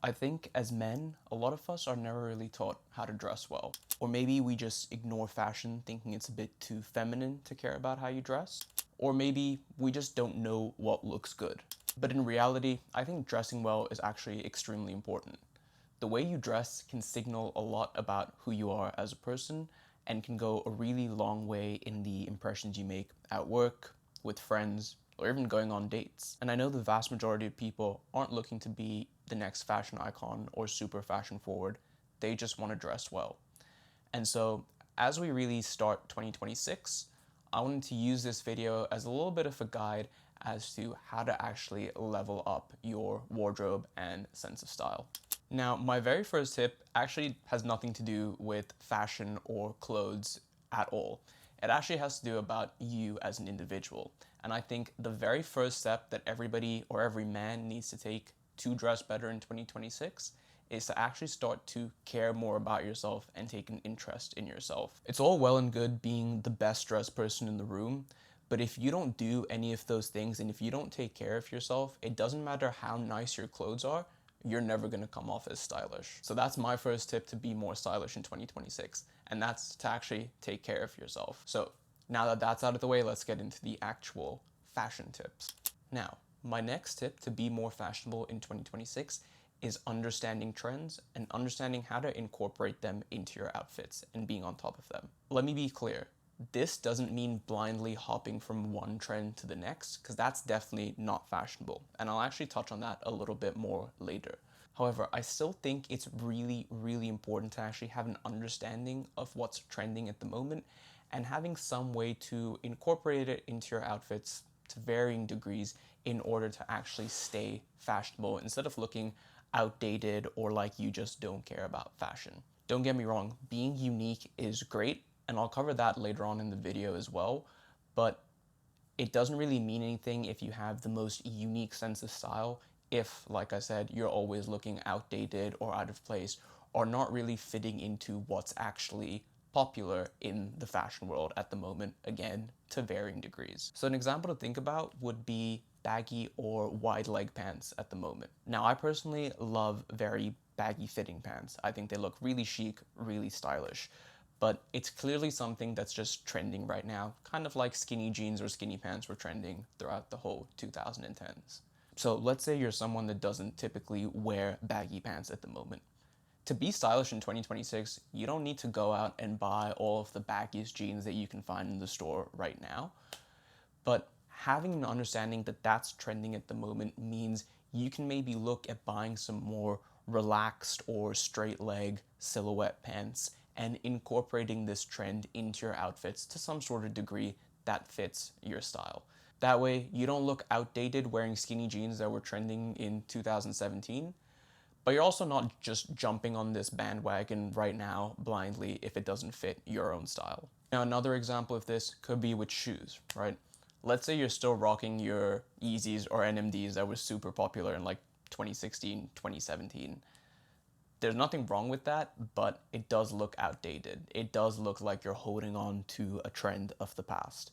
I think as men, a lot of us are never really taught how to dress well. Or maybe we just ignore fashion thinking it's a bit too feminine to care about how you dress. Or maybe we just don't know what looks good. But in reality, I think dressing well is actually extremely important. The way you dress can signal a lot about who you are as a person and can go a really long way in the impressions you make at work, with friends, or even going on dates. And I know the vast majority of people aren't looking to be the next fashion icon or super fashion forward. They just want to dress well. And so as we really start 2026, I wanted to use this video as a little bit of a guide as to how to actually level up your wardrobe and sense of style. Now, my very first tip actually has nothing to do with fashion or clothes at all. It actually has to do about you as an individual. And I think the very first step that everybody or every man needs to take to dress better in 2026 is to actually start to care more about yourself and take an interest in yourself. It's all well and good being the best dressed person in the room, but if you don't do any of those things and if you don't take care of yourself, it doesn't matter how nice your clothes are, you're never gonna come off as stylish. So that's my first tip to be more stylish in 2026, and that's to actually take care of yourself. So now that that's out of the way, let's get into the actual fashion tips. Now, my next tip to be more fashionable in 2026 is understanding trends and understanding how to incorporate them into your outfits and being on top of them. Let me be clear. This doesn't mean blindly hopping from one trend to the next, because that's definitely not fashionable, and I'll actually touch on that a little bit more later. However, I still think it's really, really important to actually have an understanding of what's trending at the moment and having some way to incorporate it into your outfits to varying degrees in order to actually stay fashionable instead of looking outdated or like you just don't care about fashion. Don't get me wrong, being unique is great, and I'll cover that later on in the video as well, but it doesn't really mean anything if you have the most unique sense of style if, like I said, you're always looking outdated or out of place or not really fitting into what's actually popular in the fashion world at the moment, again, to varying degrees. So an example to think about would be baggy or wide leg pants at the moment. Now, I personally love very baggy fitting pants. I think they look really chic, really stylish. But it's clearly something that's just trending right now, kind of like skinny jeans or skinny pants were trending throughout the whole 2010s. So let's say you're someone that doesn't typically wear baggy pants at the moment. To be stylish in 2026, you don't need to go out and buy all of the baggiest jeans that you can find in the store right now. But having an understanding that that's trending at the moment means you can maybe look at buying some more relaxed or straight leg silhouette pants and incorporating this trend into your outfits to some sort of degree that fits your style. That way, you don't look outdated wearing skinny jeans that were trending in 2017, but you're also not just jumping on this bandwagon right now blindly if it doesn't fit your own style. Now, another example of this could be with shoes, right? Let's say you're still rocking your Yeezys or NMDs that were super popular in like 2016, 2017. There's nothing wrong with that, but it does look outdated. It does look like you're holding on to a trend of the past.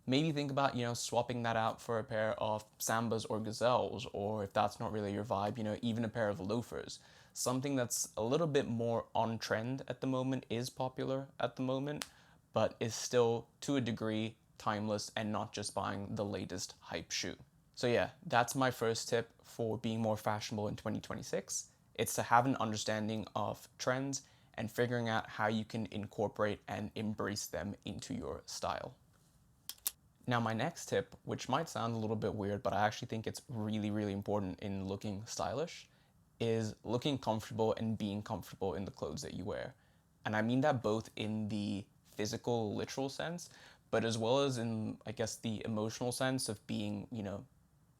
Maybe think about, swapping that out for a pair of Sambas or Gazelles, or if that's not really your vibe, even a pair of loafers. Something that's a little bit more on trend at the moment, is popular at the moment, but is still, to a degree, timeless and not just buying the latest hype shoe. So yeah, that's my first tip for being more fashionable in 2026. It's to have an understanding of trends and figuring out how you can incorporate and embrace them into your style. Now, my next tip, which might sound a little bit weird, but I actually think it's really, really important in looking stylish, is looking comfortable and being comfortable in the clothes that you wear. And I mean that both in the physical, literal sense, but as well as in, I guess, the emotional sense of being,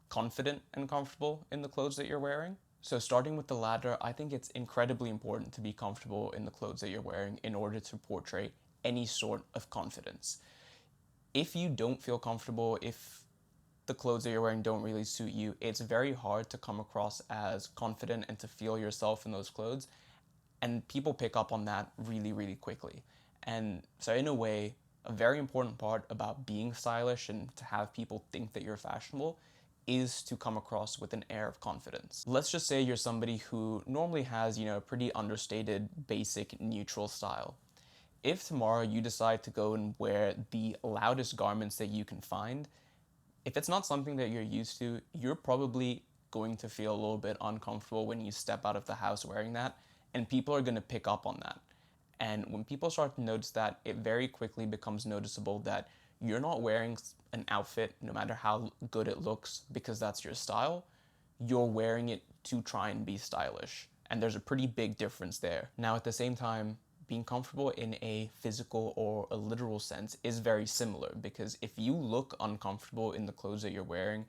confident and comfortable in the clothes that you're wearing. So starting with the latter, I think it's incredibly important to be comfortable in the clothes that you're wearing in order to portray any sort of confidence. If you don't feel comfortable, if the clothes that you're wearing don't really suit you, it's very hard to come across as confident and to feel yourself in those clothes. And people pick up on that really, really quickly. And so in a way, a very important part about being stylish and to have people think that you're fashionable is to come across with an air of confidence. Let's just say you're somebody who normally has, a pretty understated, basic, neutral style. If tomorrow you decide to go and wear the loudest garments that you can find, if it's not something that you're used to, you're probably going to feel a little bit uncomfortable when you step out of the house wearing that, and people are going to pick up on that. And when people start to notice that, it very quickly becomes noticeable that you're not wearing an outfit, no matter how good it looks, because that's your style. You're wearing it to try and be stylish. And there's a pretty big difference there. Now, at the same time, being comfortable in a physical or a literal sense is very similar, because if you look uncomfortable in the clothes that you're wearing,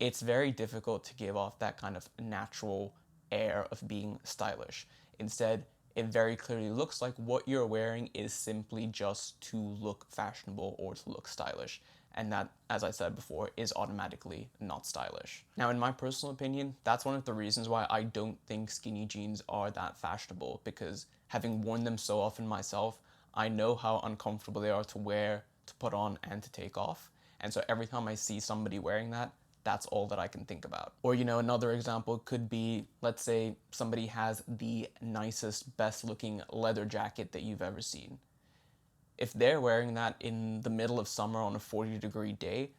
it's very difficult to give off that kind of natural air of being stylish. Instead, it very clearly looks like what you're wearing is simply just to look fashionable or to look stylish. And that, as I said before, is automatically not stylish. Now, in my personal opinion, that's one of the reasons why I don't think skinny jeans are that fashionable, because having worn them so often myself, I know how uncomfortable they are to wear, to put on, and to take off. And so every time I see somebody wearing that, that's all that I can think about. Or, another example could be, let's say somebody has the nicest, best looking leather jacket that you've ever seen. If they're wearing that in the middle of summer on a 40-degree day,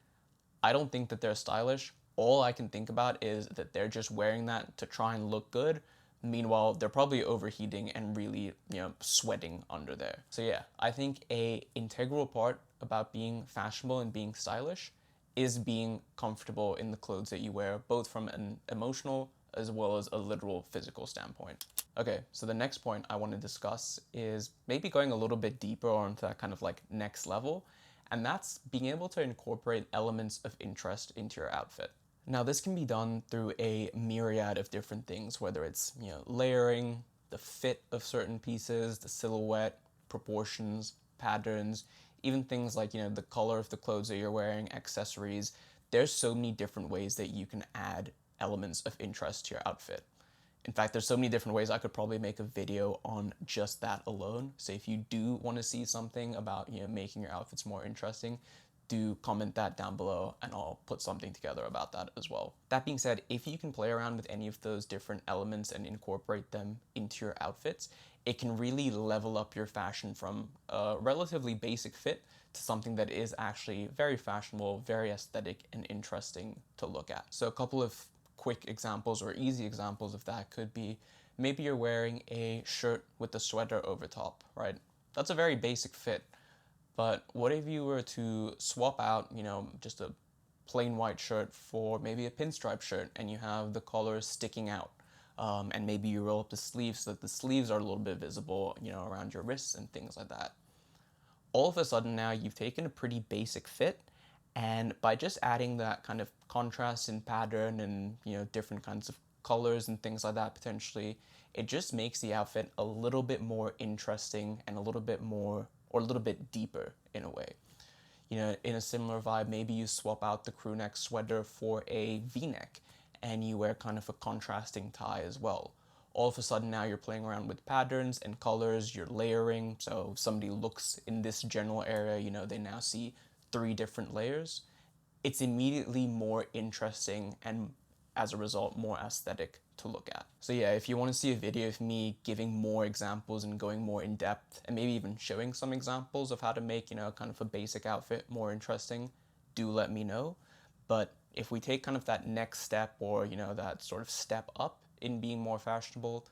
I don't think that they're stylish. All I can think about is that they're just wearing that to try and look good. Meanwhile, they're probably overheating and really, sweating under there. So yeah, I think a integral part about being fashionable and being stylish is being comfortable in the clothes that you wear, both from an emotional as well as a literal physical standpoint. Okay, so the next point I want to discuss is maybe going a little bit deeper onto that kind of like next level, and that's being able to incorporate elements of interest into your outfit. Now, this can be done through a myriad of different things, whether it's, layering, the fit of certain pieces, the silhouette, proportions, patterns, even things like, the color of the clothes that you're wearing, accessories. There's so many different ways that you can add elements of interest to your outfit. In fact, there's so many different ways I could probably make a video on just that alone. So if you do want to see something about, making your outfits more interesting, do comment that down below and I'll put something together about that as well. That being said, if you can play around with any of those different elements and incorporate them into your outfits, it can really level up your fashion from a relatively basic fit to something that is actually very fashionable, very aesthetic, and interesting to look at. So a couple of quick examples or easy examples of that could be, maybe you're wearing a shirt with a sweater over top, right? That's a very basic fit. But what if you were to swap out, just a plain white shirt for maybe a pinstripe shirt, and you have the colors sticking out, and maybe you roll up the sleeves so that the sleeves are a little bit visible, around your wrists and things like that. All of a sudden now you've taken a pretty basic fit, and by just adding that kind of contrast and pattern and, different kinds of colors and things like that potentially, it just makes the outfit a little bit more interesting and a little bit more, or a little bit deeper in a way. In a similar vibe, maybe you swap out the crew neck sweater for a V-neck and you wear kind of a contrasting tie as well. All of a sudden now you're playing around with patterns and colors, you're layering, so if somebody looks in this general area, they now see 3 different layers. It's immediately more interesting and, as a result, more aesthetic to look at. So yeah, if you want to see a video of me giving more examples and going more in depth and maybe even showing some examples of how to make, kind of a basic outfit more interesting, do let me know. But if we take kind of that next step, or, that sort of step up in being more fashionable,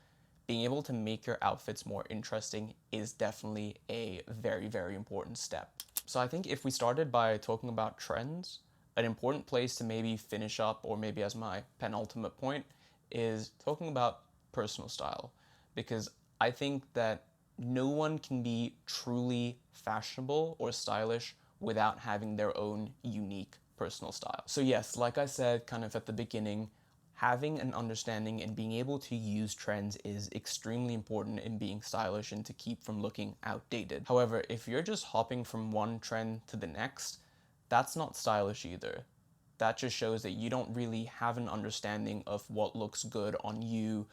being able to make your outfits more interesting is definitely a very, very important step. So I think if we started by talking about trends, an important place to maybe finish up, or maybe as my penultimate point, is talking about personal style. Because I think that no one can be truly fashionable or stylish without having their own unique personal style. So yes, like I said kind of at the beginning, having an understanding and being able to use trends is extremely important in being stylish and to keep from looking outdated. However, if you're just hopping from one trend to the next, that's not stylish either. That just shows that you don't really have an understanding of what looks good on you.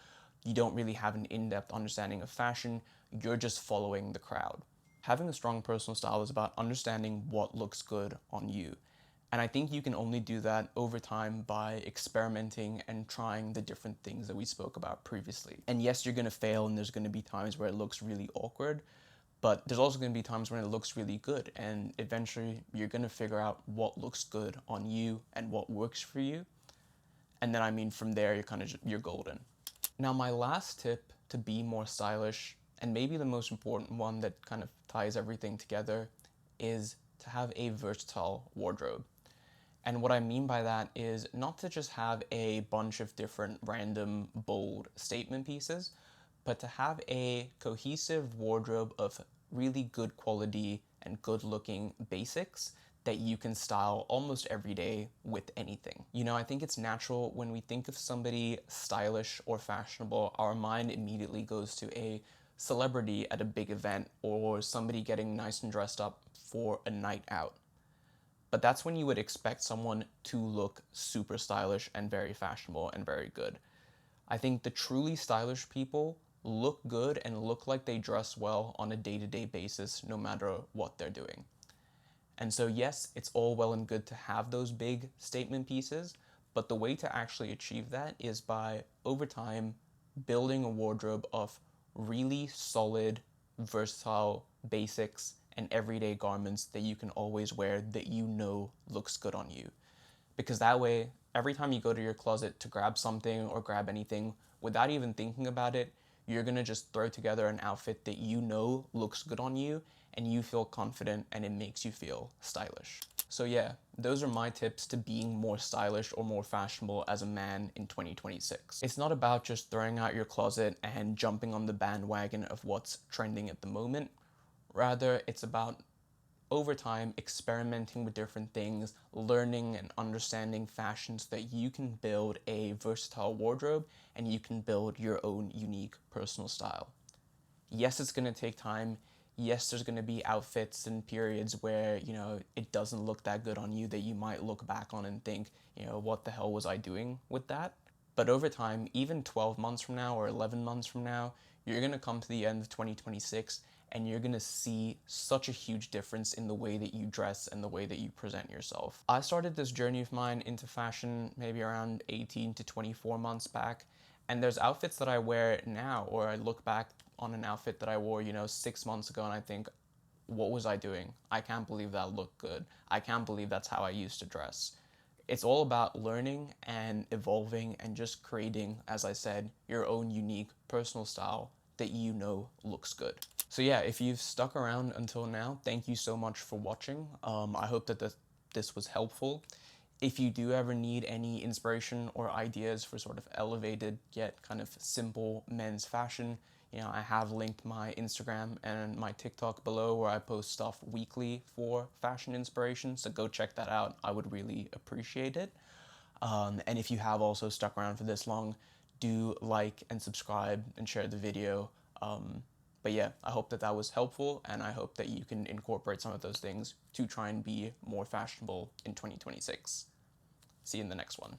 You don't really have an in-depth understanding of fashion. You're just following the crowd. Having a strong personal style is about understanding what looks good on you. And I think you can only do that over time by experimenting and trying the different things that we spoke about previously. And yes, you're going to fail and there's going to be times where it looks really awkward, but there's also going to be times when it looks really good. And eventually you're going to figure out what looks good on you and what works for you. And then, I mean, from there, you're golden. Now, my last tip to be more stylish, and maybe the most important one that kind of ties everything together, is to have a versatile wardrobe. And what I mean by that is not to just have a bunch of different random bold statement pieces, but to have a cohesive wardrobe of really good quality and good looking basics that you can style almost every day with anything. You know, I think it's natural when we think of somebody stylish or fashionable, our mind immediately goes to a celebrity at a big event or somebody getting nice and dressed up for a night out. But that's when you would expect someone to look super stylish and very fashionable and very good. I think the truly stylish people look good and look like they dress well on a day-to-day basis, no matter what they're doing. And so yes, it's all well and good to have those big statement pieces, but the way to actually achieve that is by, over time, building a wardrobe of really solid, versatile basics and everyday garments that you can always wear that you know looks good on you. Because that way, every time you go to your closet to grab something or grab anything, without even thinking about it, you're gonna just throw together an outfit that you know looks good on you and you feel confident and it makes you feel stylish. So yeah, those are my tips to being more stylish or more fashionable as a man in 2026. It's not about just throwing out your closet and jumping on the bandwagon of what's trending at the moment. Rather, it's about, over time, experimenting with different things, learning and understanding fashion so that you can build a versatile wardrobe and you can build your own unique personal style. Yes, it's going to take time. Yes, there's going to be outfits and periods where, you know, it doesn't look that good on you, that you might look back on and think, you know, what the hell was I doing with that? But over time, even 12 months from now or 11 months from now, you're going to come to the end of 2026 and you're going to see such a huge difference in the way that you dress and the way that you present yourself. I started this journey of mine into fashion maybe around 18 to 24 months back, and there's outfits that I wear now, or I look back on an outfit that I wore, you know, 6 months ago and I think, what was I doing? I can't believe that looked good. I can't believe that's how I used to dress. It's all about learning and evolving and just creating, as I said, your own unique personal style that you know looks good. So yeah, if you've stuck around until now, thank you so much for watching. I hope that this was helpful. If you do ever need any inspiration or ideas for sort of elevated yet kind of simple men's fashion, you know, I have linked my Instagram and my TikTok below where I post stuff weekly for fashion inspiration, so go check that out. I would really appreciate it. And if you have also stuck around for this long, do like and subscribe and share the video. But yeah, I hope that that was helpful, and I hope that you can incorporate some of those things to try and be more fashionable in 2026. See you in the next one.